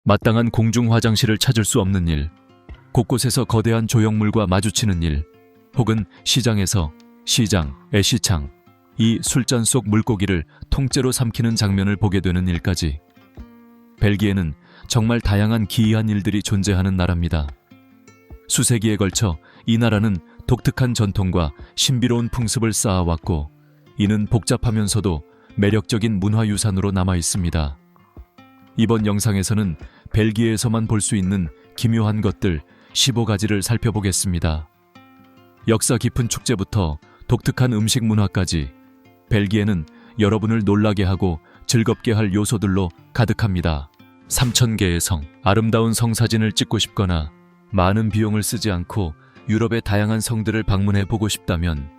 마땅한 공중 화장실을 찾을 수 없는 일, 곳곳에서 거대한 조형물과 마주치는 일, 혹은 시장에서 시장, 애시창, 이 술잔 속 물고기를 통째로 삼키는 장면을 보게 되는 일까지. 벨기에는 정말 다양한 기이한 일들이 존재하는 나라입니다. 수세기에 걸쳐 이 나라는 독특한 전통과 신비로운 풍습을 쌓아왔고, 이는 복잡하면서도 매력적인 문화유산으로 남아 있습니다. 이번 영상에서는 벨기에에서만 볼 수 있는 기묘한 것들 15가지를 살펴보겠습니다. 역사 깊은 축제부터 독특한 음식 문화까지, 벨기에는 여러분을 놀라게 하고 즐겁게 할 요소들로 가득합니다. 3000개의 성, 아름다운 성 사진을 찍고 싶거나 많은 비용을 쓰지 않고 유럽의 다양한 성들을 방문해 보고 싶다면,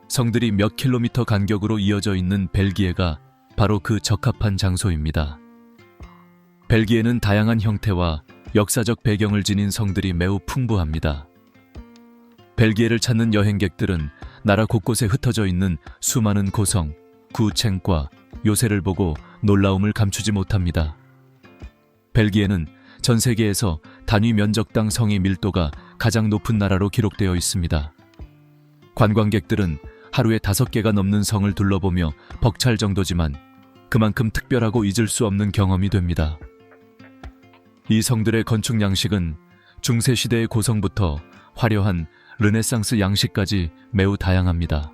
성들이 몇 킬로미터 간격으로 이어져 있는 벨기에가 바로 그 적합한 장소입니다. 벨기에는 다양한 형태와 역사적 배경을 지닌 성들이 매우 풍부합니다. 벨기에를 찾는 여행객들은 나라 곳곳에 흩어져 있는 수많은 고성, 구챈과 요새를 보고 놀라움을 감추지 못합니다. 벨기에는 전 세계에서 단위 면적당 성의 밀도가 가장 높은 나라로 기록되어 있습니다. 관광객들은 하루에 5개가 넘는 성을 둘러보며 벅찰 정도지만, 그만큼 특별하고 잊을 수 없는 경험이 됩니다. 이 성들의 건축 양식은 중세시대의 고성부터 화려한 르네상스 양식까지 매우 다양합니다.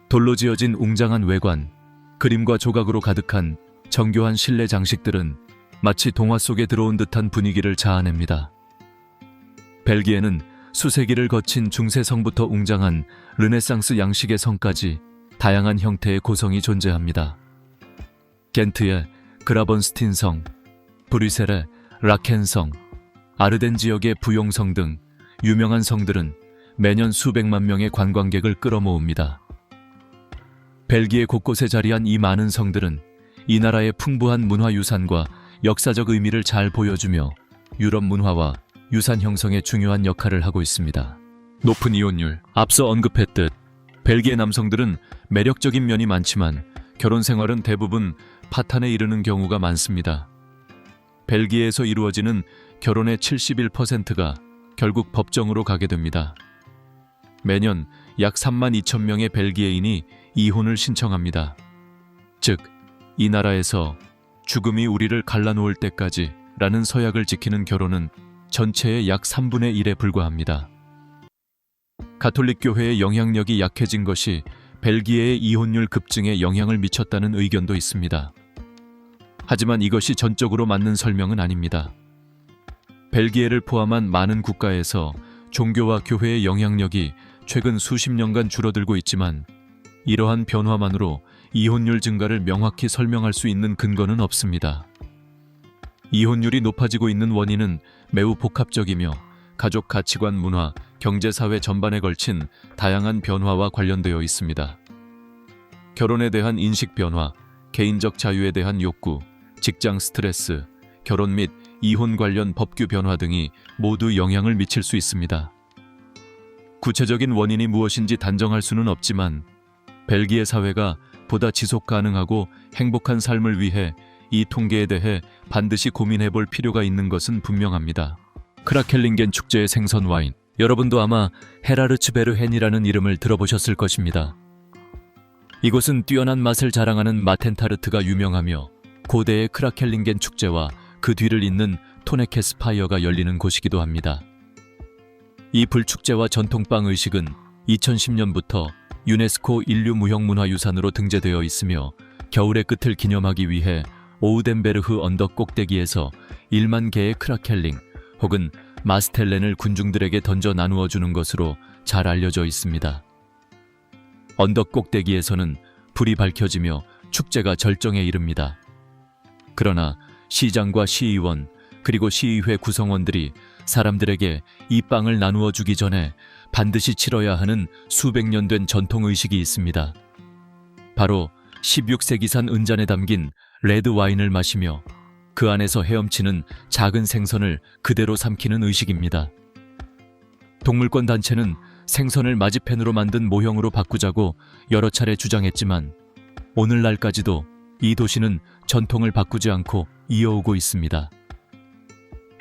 돌로 지어진 웅장한 외관, 그림과 조각으로 가득한 정교한 실내 장식들은 마치 동화 속에 들어온 듯한 분위기를 자아냅니다. 벨기에는 수세기를 거친 중세성부터 웅장한 르네상스 양식의 성까지 다양한 형태의 고성이 존재합니다. 겐트의 그라번스틴 성, 브뤼셀의 라켄 성, 아르덴 지역의 부용성 등 유명한 성들은 매년 수백만 명의 관광객을 끌어모읍니다. 벨기에 곳곳에 자리한 이 많은 성들은 이 나라의 풍부한 문화유산과 역사적 의미를 잘 보여주며 유럽 문화와 유산 형성에 중요한 역할을 하고 있습니다. 높은 이혼율, 앞서 언급했듯 벨기에 남성들은 매력적인 면이 많지만 결혼 생활은 대부분 파탄에 이르는 경우가 많습니다. 벨기에에서 이루어지는 결혼의 71%가 결국 법정으로 가게 됩니다. 매년 약 32,000명의 벨기에인이 이혼을 신청합니다. 즉, 이 나라에서 죽음이 우리를 갈라놓을 때까지 라는 서약을 지키는 결혼은 전체의 약 3분의 1에 불과합니다. 가톨릭 교회의 영향력이 약해진 것이 벨기에의 이혼율 급증에 영향을 미쳤다는 의견도 있습니다. 하지만 이것이 전적으로 맞는 설명은 아닙니다. 벨기에를 포함한 많은 국가에서 종교와 교회의 영향력이 최근 수십 년간 줄어들고 있지만, 이러한 변화만으로 이혼율 증가를 명확히 설명할 수 있는 근거는 없습니다. 이혼율이 높아지고 있는 원인은 매우 복합적이며 가족 가치관, 문화, 경제, 사회 전반에 걸친 다양한 변화와 관련되어 있습니다. 결혼에 대한 인식 변화, 개인적 자유에 대한 욕구, 직장 스트레스, 결혼 및 이혼 관련 법규 변화 등이 모두 영향을 미칠 수 있습니다. 구체적인 원인이 무엇인지 단정할 수는 없지만, 벨기에 사회가 보다 지속 가능하고 행복한 삶을 위해 이 통계에 대해 반드시 고민해 볼 필요가 있는 것은 분명합니다. 크라켈링겐 축제의 생선 와인, 여러분도 아마 헤라르츠베르헨이라는 이름을 들어보셨을 것입니다. 이곳은 뛰어난 맛을 자랑하는 마텐타르트가 유명하며, 고대의 크라켈링겐 축제와 그 뒤를 잇는 토네케스파이어가 열리는 곳이기도 합니다. 이 불축제와 전통빵 의식은 2010년부터 유네스코 인류무형문화유산으로 등재되어 있으며, 겨울의 끝을 기념하기 위해 오우덴베르흐 언덕 꼭대기에서 1만 개의 크라켈링 혹은 마스텔렌을 군중들에게 던져 나누어 주는 것으로 잘 알려져 있습니다. 언덕 꼭대기에서는 불이 밝혀지며 축제가 절정에 이릅니다. 그러나 시장과 시의원 그리고 시의회 구성원들이 사람들에게 이 빵을 나누어 주기 전에 반드시 치러야 하는 수백 년 된 전통의식이 있습니다. 바로 16세기산 은잔에 담긴 레드 와인을 마시며 그 안에서 헤엄치는 작은 생선을 그대로 삼키는 의식입니다. 동물권 단체는 생선을 마지펜으로 만든 모형으로 바꾸자고 여러 차례 주장했지만, 오늘날까지도 이 도시는 전통을 바꾸지 않고 이어오고 있습니다.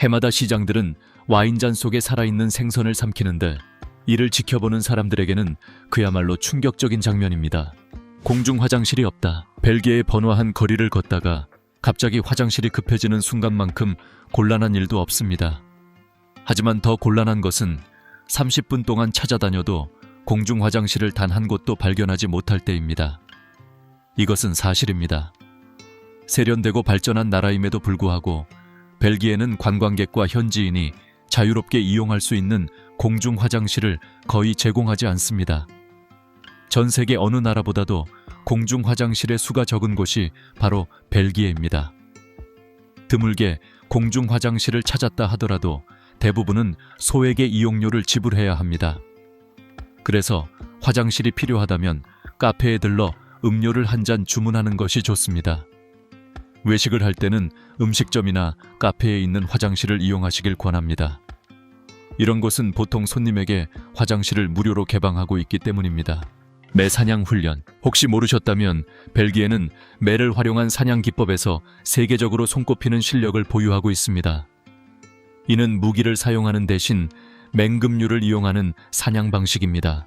해마다 시장들은 와인잔 속에 살아있는 생선을 삼키는데 이를 지켜보는 사람들에게는 그야말로 충격적인 장면입니다. 공중 화장실이 없다. 벨기에의 번화한 거리를 걷다가 갑자기 화장실이 급해지는 순간만큼 곤란한 일도 없습니다. 하지만 더 곤란한 것은 30분 동안 찾아다녀도 공중 화장실을 단 한 곳도 발견하지 못할 때입니다. 이것은 사실입니다. 세련되고 발전한 나라임에도 불구하고 벨기에는 관광객과 현지인이 자유롭게 이용할 수 있는 공중 화장실을 거의 제공하지 않습니다. 전 세계 어느 나라보다도 공중 화장실의 수가 적은 곳이 바로 벨기에입니다. 드물게 공중 화장실을 찾았다 하더라도 대부분은 소액의 이용료를 지불해야 합니다. 그래서 화장실이 필요하다면 카페에 들러 음료를 한 잔 주문하는 것이 좋습니다. 외식을 할 때는 음식점이나 카페에 있는 화장실을 이용하시길 권합니다. 이런 곳은 보통 손님에게 화장실을 무료로 개방하고 있기 때문입니다. 매 사냥 훈련. 혹시 모르셨다면 벨기에는 매를 활용한 사냥 기법에서 세계적으로 손꼽히는 실력을 보유하고 있습니다. 이는 무기를 사용하는 대신 맹금류를 이용하는 사냥 방식입니다.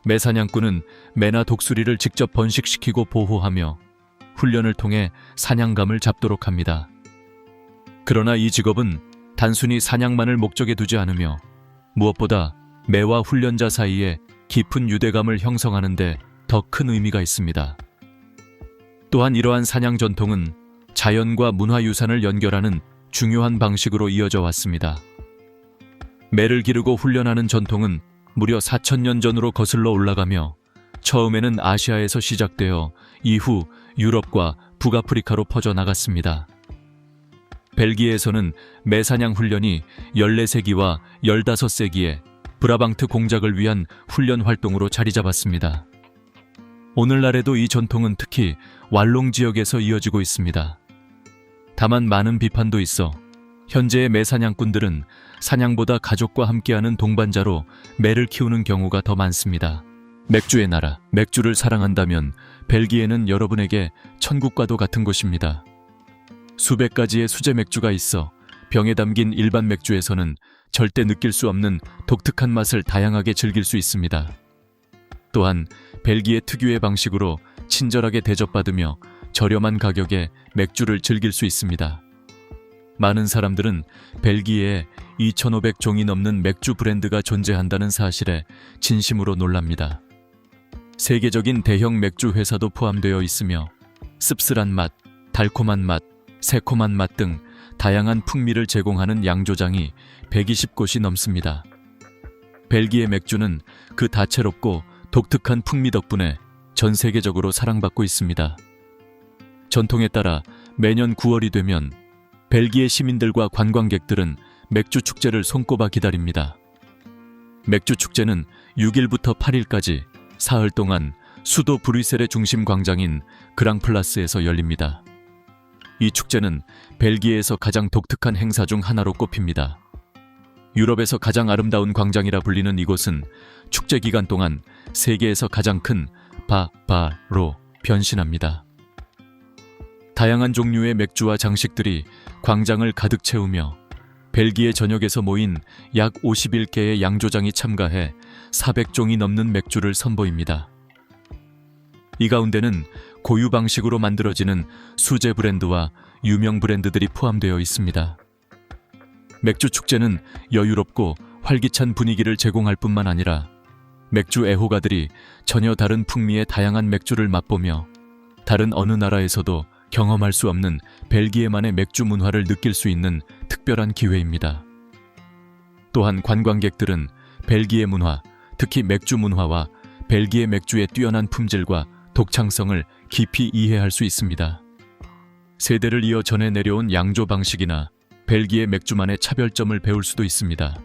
매 사냥꾼은 매나 독수리를 직접 번식시키고 보호하며 훈련을 통해 사냥감을 잡도록 합니다. 그러나 이 직업은 단순히 사냥만을 목적에 두지 않으며 무엇보다 매와 훈련자 사이에 깊은 유대감을 형성하는 데 더 큰 의미가 있습니다. 또한 이러한 사냥 전통은 자연과 문화유산을 연결하는 중요한 방식으로 이어져 왔습니다. 매를 기르고 훈련하는 전통은 무려 4,000년 전으로 거슬러 올라가며 처음에는 아시아에서 시작되어 이후 유럽과 북아프리카로 퍼져나갔습니다. 벨기에에서는 매사냥 훈련이 14세기와 15세기에 브라방트 공작을 위한 훈련 활동으로 자리 잡았습니다. 오늘날에도 이 전통은 특히 왈롱 지역에서 이어지고 있습니다. 다만 많은 비판도 있어 현재의 매사냥꾼들은 사냥보다 가족과 함께하는 동반자로 매를 키우는 경우가 더 많습니다. 맥주의 나라, 맥주를 사랑한다면 벨기에는 여러분에게 천국과도 같은 곳입니다. 수백 가지의 수제 맥주가 있어 병에 담긴 일반 맥주에서는 절대 느낄 수 없는 독특한 맛을 다양하게 즐길 수 있습니다. 또한 벨기에 특유의 방식으로 친절하게 대접받으며 저렴한 가격에 맥주를 즐길 수 있습니다. 많은 사람들은 벨기에에 2,500종이 넘는 맥주 브랜드가 존재한다는 사실에 진심으로 놀랍니다. 세계적인 대형 맥주 회사도 포함되어 있으며 씁쓸한 맛, 달콤한 맛, 새콤한 맛 등 다양한 풍미를 제공하는 양조장이 120곳이 넘습니다. 벨기에 맥주는 그 다채롭고 독특한 풍미 덕분에 전 세계적으로 사랑받고 있습니다. 전통에 따라 매년 9월이 되면 벨기에 시민들과 관광객들은 맥주 축제를 손꼽아 기다립니다. 맥주 축제는 6일부터 8일까지 사흘 동안 수도 브뤼셀의 중심 광장인 그랑플라스에서 열립니다. 이 축제는 벨기에에서 가장 독특한 행사 중 하나로 꼽힙니다. 유럽에서 가장 아름다운 광장이라 불리는 이곳은 축제 기간 동안 세계에서 가장 큰 바바로 변신합니다. 다양한 종류의 맥주와 장식들이 광장을 가득 채우며 벨기에 전역에서 모인 약 51개의 양조장이 참가해 400종이 넘는 맥주를 선보입니다. 이 가운데는 고유 방식으로 만들어지는 수제 브랜드와 유명 브랜드들이 포함되어 있습니다. 맥주 축제는 여유롭고 활기찬 분위기를 제공할 뿐만 아니라 맥주 애호가들이 전혀 다른 풍미의 다양한 맥주를 맛보며 다른 어느 나라에서도 경험할 수 없는 벨기에만의 맥주 문화를 느낄 수 있는 특별한 기회입니다. 또한 관광객들은 벨기에 문화, 특히 맥주 문화와 벨기에 맥주의 뛰어난 품질과 독창성을 깊이 이해할 수 있습니다. 세대를 이어 전해 내려온 양조 방식이나 벨기에 맥주만의 차별점을 배울 수도 있습니다.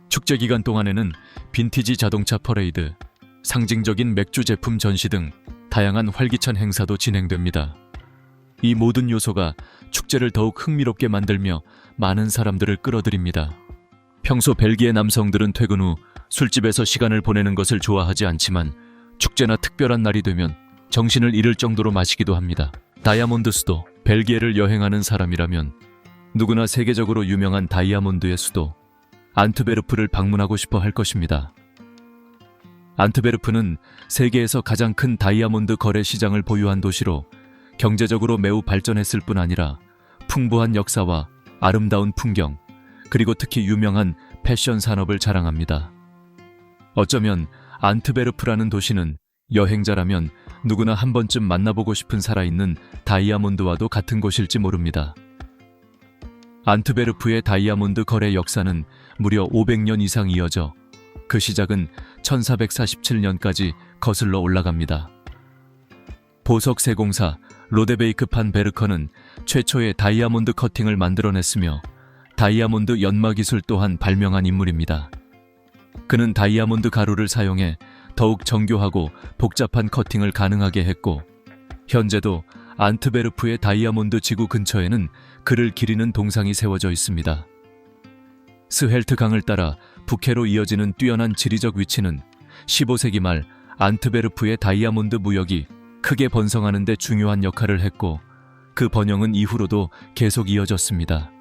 축제 기간 동안에는 빈티지 자동차 퍼레이드, 상징적인 맥주 제품 전시 등 다양한 활기찬 행사도 진행됩니다. 이 모든 요소가 축제를 더욱 흥미롭게 만들며 많은 사람들을 끌어들입니다. 평소 벨기에 남성들은 퇴근 후 술집에서 시간을 보내는 것을 좋아하지 않지만 축제나 특별한 날이 되면 정신을 잃을 정도로 마시기도 합니다. 다이아몬드 수도, 벨기에를 여행하는 사람이라면 누구나 세계적으로 유명한 다이아몬드의 수도 안트베르프를 방문하고 싶어 할 것입니다. 안트베르프는 세계에서 가장 큰 다이아몬드 거래 시장을 보유한 도시로 경제적으로 매우 발전했을 뿐 아니라 풍부한 역사와 아름다운 풍경, 그리고 특히 유명한 패션 산업을 자랑합니다. 어쩌면 안트베르프라는 도시는 여행자라면 누구나 한 번쯤 만나보고 싶은 살아있는 다이아몬드와도 같은 곳일지 모릅니다. 안트베르프의 다이아몬드 거래 역사는 무려 500년 이상 이어져 그 시작은 1447년까지 거슬러 올라갑니다. 보석 세공사 로데베이크 판 베르커는 최초의 다이아몬드 커팅을 만들어냈으며 다이아몬드 연마 기술 또한 발명한 인물입니다. 그는 다이아몬드 가루를 사용해 더욱 정교하고 복잡한 커팅을 가능하게 했고, 현재도 안트베르프의 다이아몬드 지구 근처에는 그를 기리는 동상이 세워져 있습니다. 스헬트 강을 따라 북해로 이어지는 뛰어난 지리적 위치는 15세기 말 안트베르프의 다이아몬드 무역이 크게 번성하는 데 중요한 역할을 했고, 그 번영은 이후로도 계속 이어졌습니다.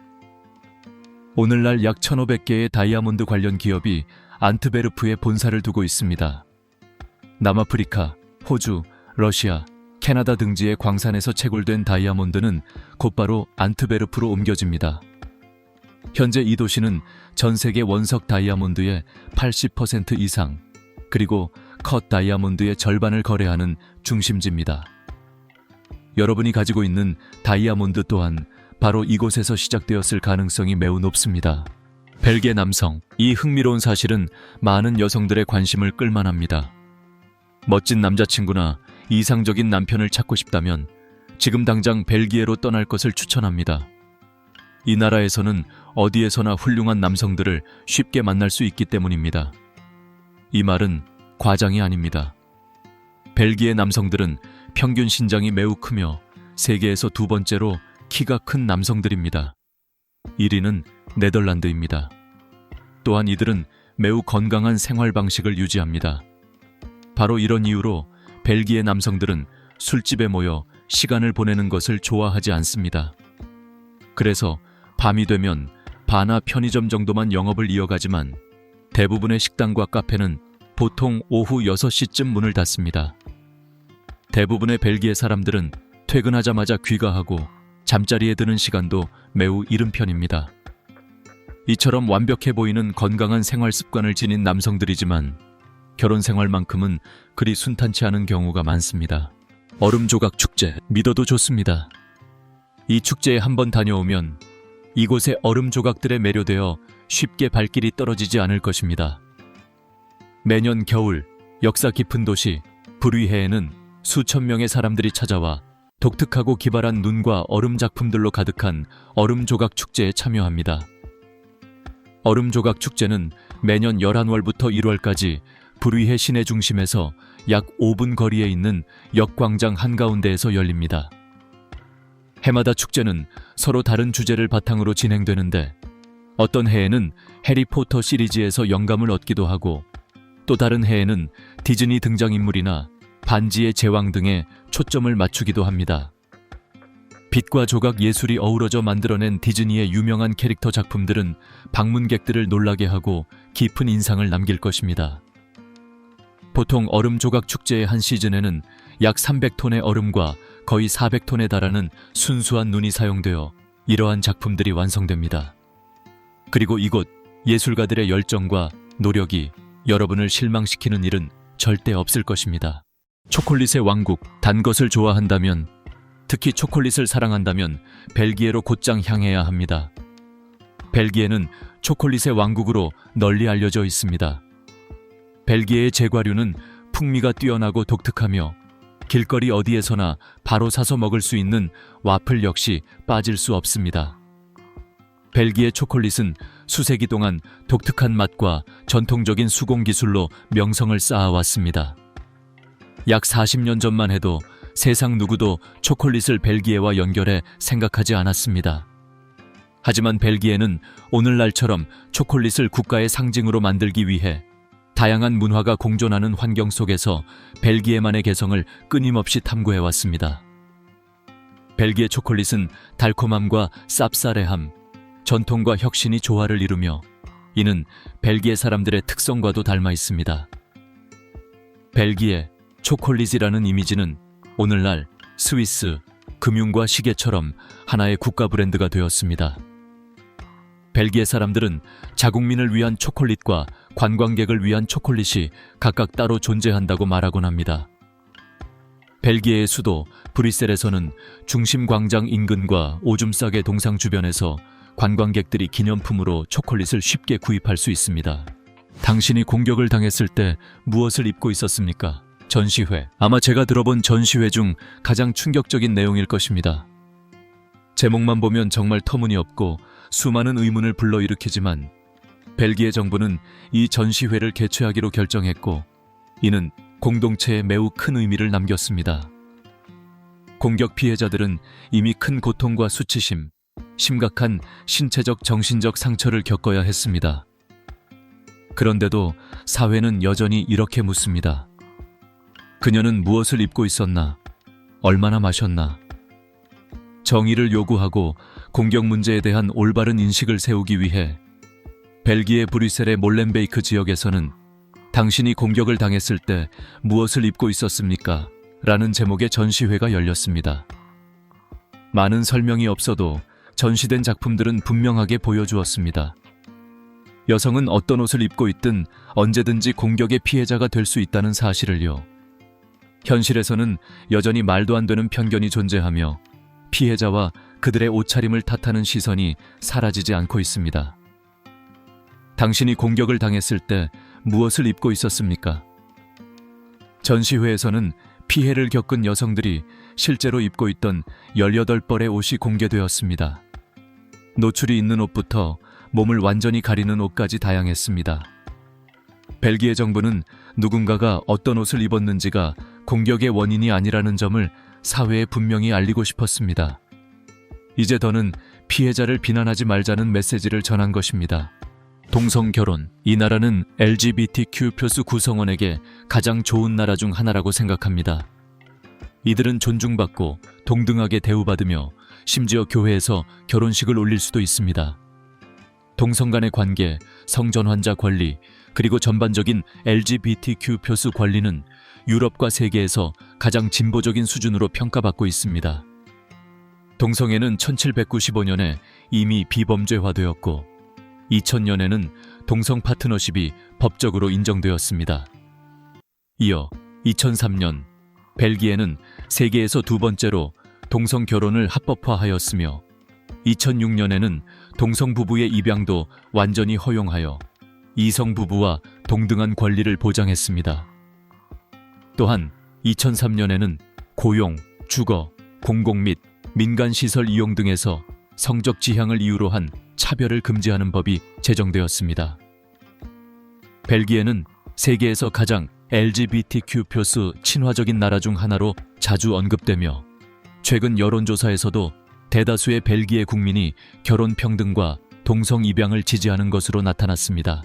오늘날 약 1500개의 다이아몬드 관련 기업이 안트베르프에 본사를 두고 있습니다. 남아프리카, 호주, 러시아, 캐나다 등지의 광산에서 채굴된 다이아몬드는 곧바로 안트베르프로 옮겨집니다. 현재 이 도시는 전 세계 원석 다이아몬드의 80% 이상, 그리고 컷 다이아몬드의 절반을 거래하는 중심지입니다. 여러분이 가지고 있는 다이아몬드 또한 바로 이곳에서 시작되었을 가능성이 매우 높습니다. 벨기에 남성, 이 흥미로운 사실은 많은 여성들의 관심을 끌만합니다. 멋진 남자친구나 이상적인 남편을 찾고 싶다면 지금 당장 벨기에로 떠날 것을 추천합니다. 이 나라에서는 어디에서나 훌륭한 남성들을 쉽게 만날 수 있기 때문입니다. 이 말은 과장이 아닙니다. 벨기에 남성들은 평균 신장이 매우 크며 세계에서 두 번째로 키가 큰 남성들입니다. 1위는 네덜란드입니다. 또한 이들은 매우 건강한 생활 방식을 유지합니다. 바로 이런 이유로 벨기에 남성들은 술집에 모여 시간을 보내는 것을 좋아하지 않습니다. 그래서 밤이 되면 바나 편의점 정도만 영업을 이어가지만 대부분의 식당과 카페는 보통 오후 6시쯤 문을 닫습니다. 대부분의 벨기에 사람들은 퇴근하자마자 귀가하고 잠자리에 드는 시간도 매우 이른 편입니다. 이처럼 완벽해 보이는 건강한 생활 습관을 지닌 남성들이지만 결혼 생활만큼은 그리 순탄치 않은 경우가 많습니다. 얼음 조각 축제, 믿어도 좋습니다. 이 축제에 한번 다녀오면 이곳의 얼음 조각들에 매료되어 쉽게 발길이 떨어지지 않을 것입니다. 매년 겨울 역사 깊은 도시 브류헤에는 수천 명의 사람들이 찾아와 독특하고 기발한 눈과 얼음 작품들로 가득한 얼음 조각 축제에 참여합니다. 얼음 조각 축제는 매년 11월부터 1월까지 브류헤 시내 중심에서 약 5분 거리에 있는 역광장 한가운데에서 열립니다. 해마다 축제는 서로 다른 주제를 바탕으로 진행되는데 어떤 해에는 해리포터 시리즈에서 영감을 얻기도 하고 또 다른 해에는 디즈니 등장인물이나 반지의 제왕 등에 초점을 맞추기도 합니다. 빛과 조각 예술이 어우러져 만들어낸 디즈니의 유명한 캐릭터 작품들은 방문객들을 놀라게 하고 깊은 인상을 남길 것입니다. 보통 얼음 조각 축제의 한 시즌에는 약 300톤의 얼음과 거의 400톤에 달하는 순수한 눈이 사용되어 이러한 작품들이 완성됩니다. 그리고 이곳 예술가들의 열정과 노력이 여러분을 실망시키는 일은 절대 없을 것입니다. 초콜릿의 왕국, 단 것을 좋아한다면, 특히 초콜릿을 사랑한다면 벨기에로 곧장 향해야 합니다. 벨기에는 초콜릿의 왕국으로 널리 알려져 있습니다. 벨기에의 제과류는 풍미가 뛰어나고 독특하며 길거리 어디에서나 바로 사서 먹을 수 있는 와플 역시 빠질 수 없습니다. 벨기에 초콜릿은 수세기 동안 독특한 맛과 전통적인 수공 기술로 명성을 쌓아왔습니다. 약 40년 전만 해도 세상 누구도 초콜릿을 벨기에와 연결해 생각하지 않았습니다. 하지만 벨기에는 오늘날처럼 초콜릿을 국가의 상징으로 만들기 위해 다양한 문화가 공존하는 환경 속에서 벨기에만의 개성을 끊임없이 탐구해왔습니다. 벨기에 초콜릿은 달콤함과 쌉싸래함, 전통과 혁신이 조화를 이루며 이는 벨기에 사람들의 특성과도 닮아 있습니다. 벨기에 초콜릿이라는 이미지는 오늘날 스위스, 금융과 시계처럼 하나의 국가 브랜드가 되었습니다. 벨기에 사람들은 자국민을 위한 초콜릿과 관광객을 위한 초콜릿이 각각 따로 존재한다고 말하곤 합니다. 벨기에의 수도 브뤼셀에서는 중심 광장 인근과 오줌 싸개 동상 주변에서 관광객들이 기념품으로 초콜릿을 쉽게 구입할 수 있습니다. 당신이 공격을 당했을 때 무엇을 입고 있었습니까? 전시회. 아마 제가 들어본 전시회 중 가장 충격적인 내용일 것입니다. 제목만 보면 정말 터무니없고 수많은 의문을 불러일으키지만 벨기에 정부는 이 전시회를 개최하기로 결정했고 이는 공동체에 매우 큰 의미를 남겼습니다. 공격 피해자들은 이미 큰 고통과 수치심, 심각한 신체적 정신적 상처를 겪어야 했습니다. 그런데도 사회는 여전히 이렇게 묻습니다. 그녀는 무엇을 입고 있었나? 얼마나 마셨나? 정의를 요구하고 공격 문제에 대한 올바른 인식을 세우기 위해 벨기에 브뤼셀의 몰렌베이크 지역에서는 당신이 공격을 당했을 때 무엇을 입고 있었습니까? 라는 제목의 전시회가 열렸습니다. 많은 설명이 없어도 전시된 작품들은 분명하게 보여주었습니다. 여성은 어떤 옷을 입고 있든 언제든지 공격의 피해자가 될 수 있다는 사실을요. 현실에서는 여전히 말도 안 되는 편견이 존재하며 피해자와 그들의 옷차림을 탓하는 시선이 사라지지 않고 있습니다. 당신이 공격을 당했을 때 무엇을 입고 있었습니까? 전시회에서는 피해를 겪은 여성들이 실제로 입고 있던 18벌의 옷이 공개되었습니다. 노출이 있는 옷부터 몸을 완전히 가리는 옷까지 다양했습니다. 벨기에 정부는 누군가가 어떤 옷을 입었는지가 공격의 원인이 아니라는 점을 사회에 분명히 알리고 싶었습니다. 이제 더는 피해자를 비난하지 말자는 메시지를 전한 것입니다. 동성 결혼. 이 나라는 LGBTQ+ 구성원에게 가장 좋은 나라 중 하나라고 생각합니다. 이들은 존중받고 동등하게 대우받으며 심지어 교회에서 결혼식을 올릴 수도 있습니다. 동성 간의 관계, 성전환자 권리, 그리고 전반적인 LGBTQ+ 권리는 유럽과 세계에서 가장 진보적인 수준으로 평가받고 있습니다. 동성애는 1795년에 이미 비범죄화되었고 2000년에는 동성 파트너십이 법적으로 인정되었습니다. 이어 2003년 벨기에는 세계에서 두 번째로 동성 결혼을 합법화하였으며 2006년에는 동성 부부의 입양도 완전히 허용하여 이성 부부와 동등한 권리를 보장했습니다. 또한 2003년에는 고용, 주거, 공공 및 민간시설 이용 등에서 성적 지향을 이유로 한 차별을 금지하는 법이 제정되었습니다. 벨기에는 세계에서 가장 LGBTQ+ 친화적인 나라 중 하나로 자주 언급되며 최근 여론조사에서도 대다수의 벨기에 국민이 결혼 평등과 동성 입양을 지지하는 것으로 나타났습니다.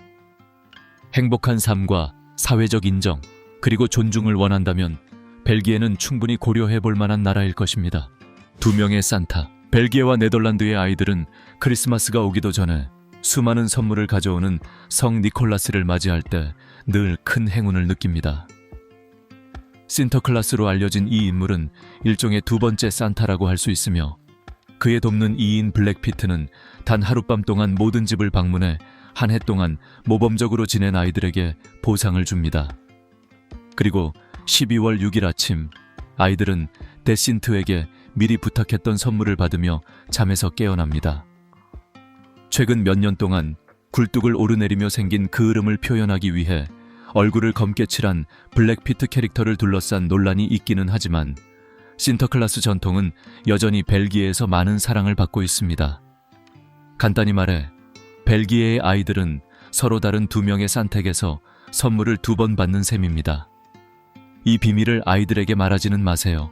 행복한 삶과 사회적 인정, 그리고 존중을 원한다면 벨기에는 충분히 고려해 볼 만한 나라일 것입니다. 2명의 산타. 벨기에와 네덜란드의 아이들은 크리스마스가 오기도 전에 수많은 선물을 가져오는 성 니콜라스를 맞이할 때 늘 큰 행운을 느낍니다. 신터클라스로 알려진 이 인물은 일종의 두 번째 산타라고 할 수 있으며 그의 돕는 이인 블랙 피트는 단 하룻밤 동안 모든 집을 방문해 한 해 동안 모범적으로 지낸 아이들에게 보상을 줍니다. 그리고 12월 6일 아침 아이들은 데신트에게 미리 부탁했던 선물을 받으며 잠에서 깨어납니다. 최근 몇 년 동안 굴뚝을 오르내리며 생긴 그을음을 표현하기 위해 얼굴을 검게 칠한 블랙피트 캐릭터를 둘러싼 논란이 있기는 하지만 신터클라스 전통은 여전히 벨기에에서 많은 사랑을 받고 있습니다. 간단히 말해 벨기에의 아이들은 서로 다른 2명의 산택에서 선물을 2번 받는 셈입니다. 이 비밀을 아이들에게 말하지는 마세요.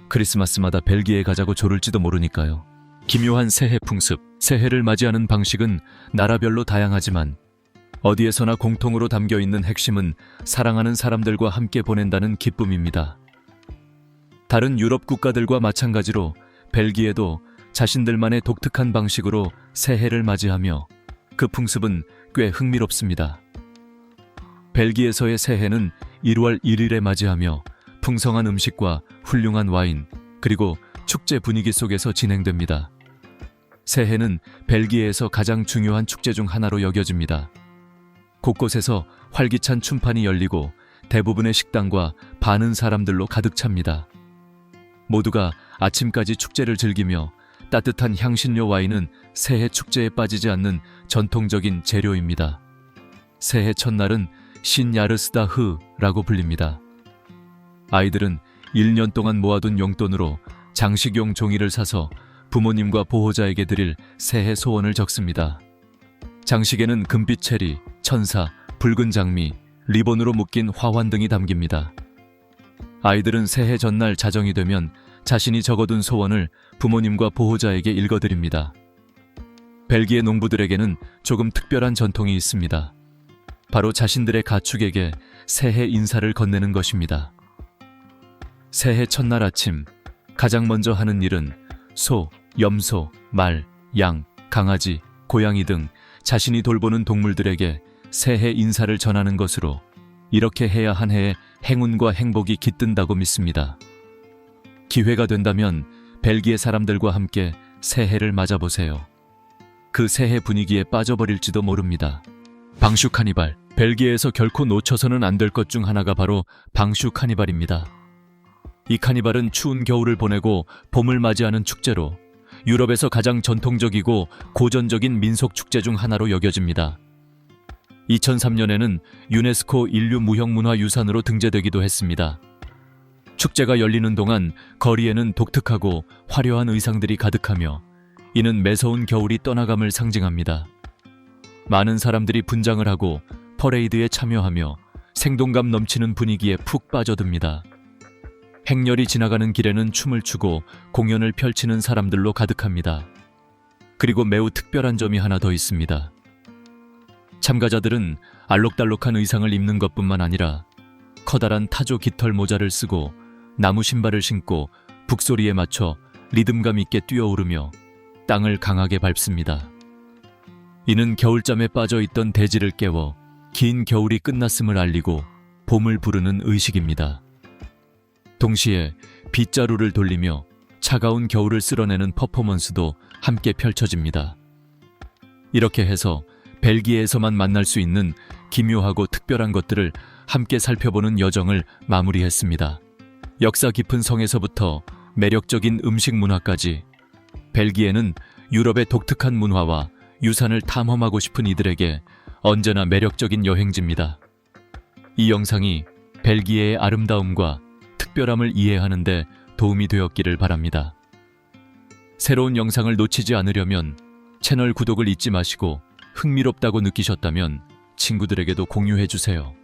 크리스마스마다 벨기에 가자고 조를지도 모르니까요. 기묘한 새해 풍습. 새해를 맞이하는 방식은 나라별로 다양하지만 어디에서나 공통으로 담겨있는 핵심은 사랑하는 사람들과 함께 보낸다는 기쁨입니다. 다른 유럽 국가들과 마찬가지로 벨기에도 자신들만의 독특한 방식으로 새해를 맞이하며 그 풍습은 꽤 흥미롭습니다. 벨기에에서의 새해는 1월 1일에 맞이하며 풍성한 음식과 훌륭한 와인, 그리고 축제 분위기 속에서 진행됩니다. 새해는 벨기에에서 가장 중요한 축제 중 하나로 여겨집니다. 곳곳에서 활기찬 춤판이 열리고 대부분의 식당과 많은 사람들로 가득 찹니다. 모두가 아침까지 축제를 즐기며 따뜻한 향신료 와인은 새해 축제에 빠지지 않는 전통적인 재료입니다. 새해 첫날은 신야르스다흐라고 불립니다. 아이들은 1년 동안 모아둔 용돈으로 장식용 종이를 사서 부모님과 보호자에게 드릴 새해 소원을 적습니다. 장식에는 금빛 체리, 천사, 붉은 장미, 리본으로 묶인 화환 등이 담깁니다. 아이들은 새해 전날 자정이 되면 자신이 적어둔 소원을 부모님과 보호자에게 읽어드립니다. 벨기에 농부들에게는 조금 특별한 전통이 있습니다. 바로 자신들의 가축에게 새해 인사를 건네는 것입니다. 새해 첫날 아침, 가장 먼저 하는 일은 소, 염소, 말, 양, 강아지, 고양이 등 자신이 돌보는 동물들에게 새해 인사를 전하는 것으로 이렇게 해야 한 해에 행운과 행복이 깃든다고 믿습니다. 기회가 된다면 벨기에 사람들과 함께 새해를 맞아보세요. 그 새해 분위기에 빠져버릴지도 모릅니다. 방슈 카니발. 벨기에에서 결코 놓쳐서는 안 될 것 중 하나가 바로 방슈 카니발입니다. 이 카니발은 추운 겨울을 보내고 봄을 맞이하는 축제로 유럽에서 가장 전통적이고 고전적인 민속 축제 중 하나로 여겨집니다. 2003년에는 유네스코 인류무형문화유산으로 등재되기도 했습니다. 축제가 열리는 동안 거리에는 독특하고 화려한 의상들이 가득하며 이는 매서운 겨울이 떠나감을 상징합니다. 많은 사람들이 분장을 하고 퍼레이드에 참여하며 생동감 넘치는 분위기에 푹 빠져듭니다. 행렬이 지나가는 길에는 춤을 추고 공연을 펼치는 사람들로 가득합니다. 그리고 매우 특별한 점이 하나 더 있습니다. 참가자들은 알록달록한 의상을 입는 것뿐만 아니라 커다란 타조 깃털 모자를 쓰고 나무 신발을 신고 북소리에 맞춰 리듬감 있게 뛰어오르며 땅을 강하게 밟습니다. 이는 겨울잠에 빠져있던 대지를 깨워 긴 겨울이 끝났음을 알리고 봄을 부르는 의식입니다. 동시에 빗자루를 돌리며 차가운 겨울을 쓸어내는 퍼포먼스도 함께 펼쳐집니다. 이렇게 해서 벨기에에서만 만날 수 있는 기묘하고 특별한 것들을 함께 살펴보는 여정을 마무리했습니다. 역사 깊은 성에서부터 매력적인 음식 문화까지 벨기에는 유럽의 독특한 문화와 유산을 탐험하고 싶은 이들에게 언제나 매력적인 여행지입니다. 이 영상이 벨기에의 아름다움과 특별함을 이해하는 데 도움이 되었기를 바랍니다. 새로운 영상을 놓치지 않으려면 채널 구독을 잊지 마시고 흥미롭다고 느끼셨다면 친구들에게도 공유해 주세요.